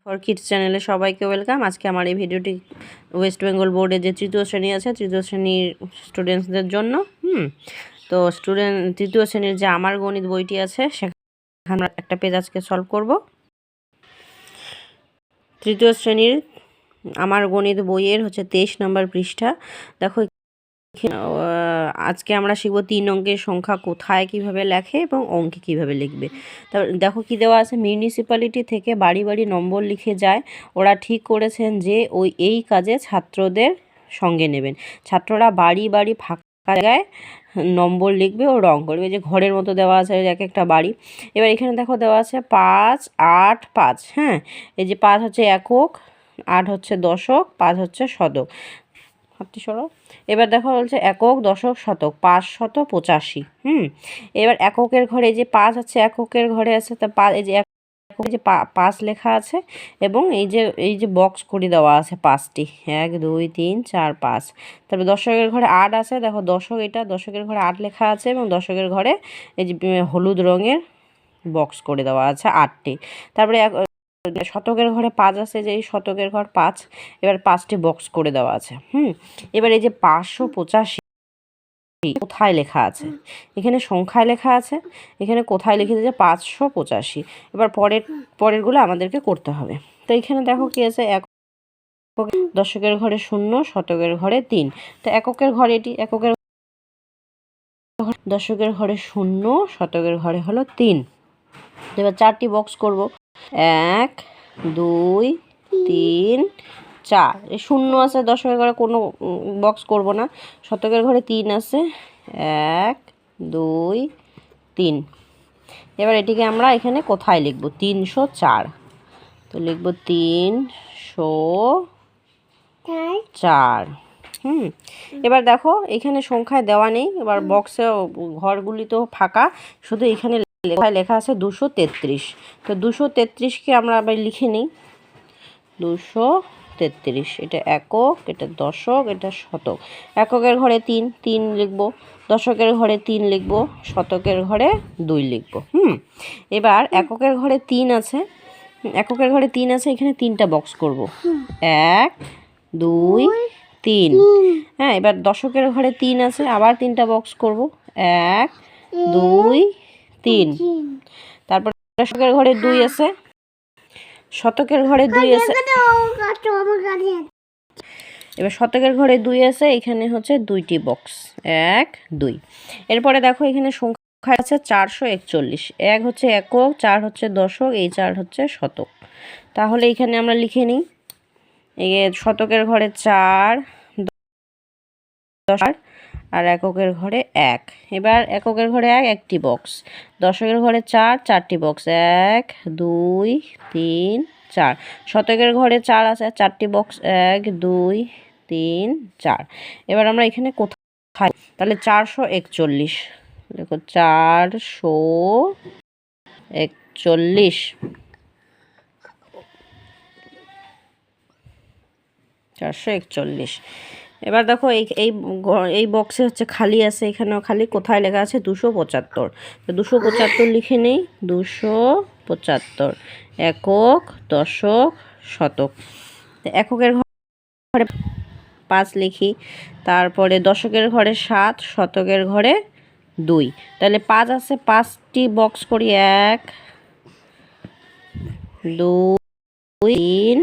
Kids চ্যানেলে সবাইকে welcome. আজকে আমার এই ভিডিওটি ওয়েস্ট বেঙ্গল বোর্ডে যে তৃতীয় শ্রেণী আছে, তৃতীয় শ্রেণীর স্টুডেন্টসদের জন্য। তো তৃতীয় শ্রেণীর যে আমার গণিত বইটি আছে, সেখানে আমরা একটা পেজ আজকে সলভ করব। তৃতীয় শ্রেণীর আমার গণিত বইয়ের 23 নম্বর পৃষ্ঠা। দেখো, আজকে আমরা শিখব 3 অঙ্কের সংখ্যা কোথায় কিভাবে লেখে এবং অঙ্কে কিভাবে লিখবে। তারপর দেখো কি দেওয়া আছে, মিউনিসিপ্যালিটি থেকে বাড়ি বাড়ি নম্বর লিখে যায়। ওরা ঠিক করেছেন যে এই কাজে ছাত্রদের সঙ্গে নেবেন। ছাত্ররা বাড়ি বাড়ি ফাঁকা জায়গায় নম্বর লিখবে ও রং করবে। যে ঘরের মতো দেওয়া আছে এক একটা বাড়ি। এবার এখানে দেখো দেওয়া আছে 5, 8, 5। হ্যাঁ, এই যে 5 হচ্ছে একক, 8 হচ্ছে দশক, 5 হচ্ছে শতক। এবার দেখো বলছে একক, দশক, শতক, 585। এবার এককের ঘরে যে 5 আছে, এককের ঘরে আছে, তা এই যে যে 5 লেখা আছে এবং এই যে বক্স করে দেওয়া আছে 5টি, 1 2 3 4 5। তারপর দশকের ঘরে 8 আছে। দেখো দশক, এটা দশকের ঘরে 8 লেখা আছে এবং দশকের ঘরে এই যে হলুদ রঙের বক্স করে দেওয়া আছে 8টি। তারপরে শতকের ঘরে 5 আছে, যে এই শতকের ঘর 5, এবার 5টি বক্স করে দেওয়া আছে। এবার এই যে 585 কোথায় লেখা আছে, এখানে সংখ্যায় লেখা আছে, এখানে কোথায় লিখে দিয়েছে 585। এবার পরেরগুলো আমাদেরকে করতে হবে। তো এখানে দেখো কি আছে, দশকের ঘরে 0, শতকের ঘরে 3। তো এককের ঘরে এটি, এককের দশকের ঘরে 0, শতকের ঘরে হলো 3। এবার 4টি বক্স করব, 1 2 3 4। এই 0 আছে, দশকের ঘরে কোনো বক্স করব না। শতকের ঘরে 3 আছে, 1 2 3। এবার এটিকে আমরা এখানে কোথায় লিখব, 304। তো লিখব 304। এবার দেখো এখানে সংখ্যায় দেওয়া নেই, এবার বক্সে ঘরগুলি তো ফাঁকা, শুধু এখানে লেখা আছে 233। তো 233কে আমরা আবার লিখে নিই, 233। এটা একক, এটা দশক, এটা শতক। এককের ঘরে 3 3 লিখব, দশকের ঘরে 3 লিখব, শতকের ঘরে 2 লিখব। এবার এককের ঘরে 3 আছে, এককের ঘরে 3 আছে, এখানে 3টা বক্স করব, 1 2 3। হ্যাঁ, এবার দশকের ঘরে 3 আছে, আবার 3টা বক্স করব, 1 2 3। তারপর দশকের ঘরে 2 আছে, শতকের ঘরে 2 আছে, এবার শতকের ঘরে 2 আছে, এখানে হচ্ছে 2টি বক্স, 1 2। এরপরে দেখো এখানে সংখ্যা আছে 441। 1 হচ্ছে একক, 4 হচ্ছে দশক, এই 4 হচ্ছে শতক। তাহলে এখানে আমরা লিখে নিই, এই শতকের ঘরে 4, দশ আর এককের ঘরে 1। এবার এককের ঘরে 1, একটি বক্স। দশকের ঘরে 4, 4টি বক্স, 1 2 3 4। শতকের ঘরে 4 আছে, 4টি বক্স, 1 2 3 4। এবার আমরা এখানে কোথায়, তাহলে 441। দেখো 441, 441। এবার দেখো এই বক্সে হচ্ছে খালি আছে, এখানেও খালি, কোথায় লেখা আছে 275। তো 275 লিখে নেই, 275। একক, দশক, শতক। এককের ঘরে 5 লিখি, তারপরে দশকের ঘরে 7, শতকের ঘরে 2। তাহলে 5 আছে, 5টি বক্স করি, 1 2 3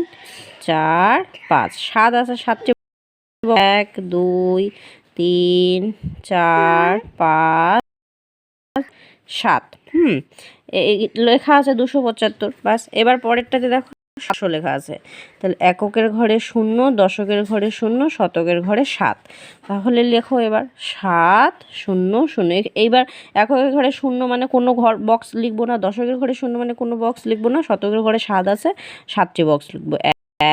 4 5। 7 আছে, 7টি, 1 2 3 4 5 7। লেখা আছে 275, বাস। এবার পরেরটাতে দেখো 700 লেখা আছে। তাহলে এককের ঘরে 0, দশকের ঘরে 0, শতকের ঘরে 7। তাহলে লেখো এবার 7 0 0। এইবার এককের ঘরে 0 মানে কোনো বক্স লিখবো না, দশকের ঘরে 0 মানে কোনো বক্স লিখবো না, শতকের ঘরে 7 আছে, 7টি বক্স লিখবো,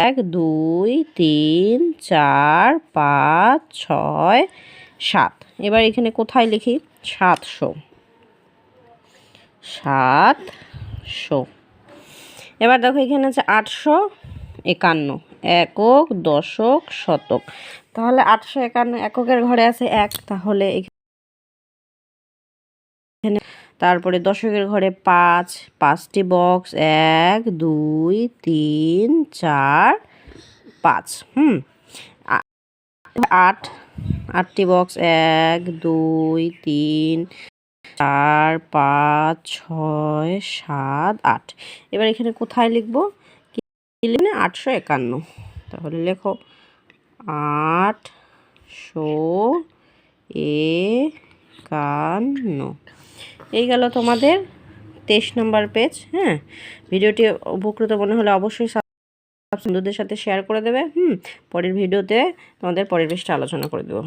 1 2 3 4 5 6 7। এবার এখানে কোথায় লিখি, 700। এবার দেখো এখানে আছে 851, একক, দশক, শতক। তাহলে 851 এককের ঘরে আছে 1, তাহলে এখানে তারপরে দশকের ঘরে 5, 5টি বক্স 1 2 3 4 5। 8, 8টি বক্স 1 2 3 4 5 6 7 8। এবার এখানে কোথায় লিখবো? কি লিখলে 851, তাহলে লেখো 851। এই গেল তোমাদের 23 নম্বর পেজ। হ্যাঁ, ভিডিওটি উপকৃত মনে হলে অবশ্যই বন্ধুদের সাথে শেয়ার করে দেবে। পরের ভিডিওতে তোমাদের পরের পেজটা আলোচনা করে দেবো।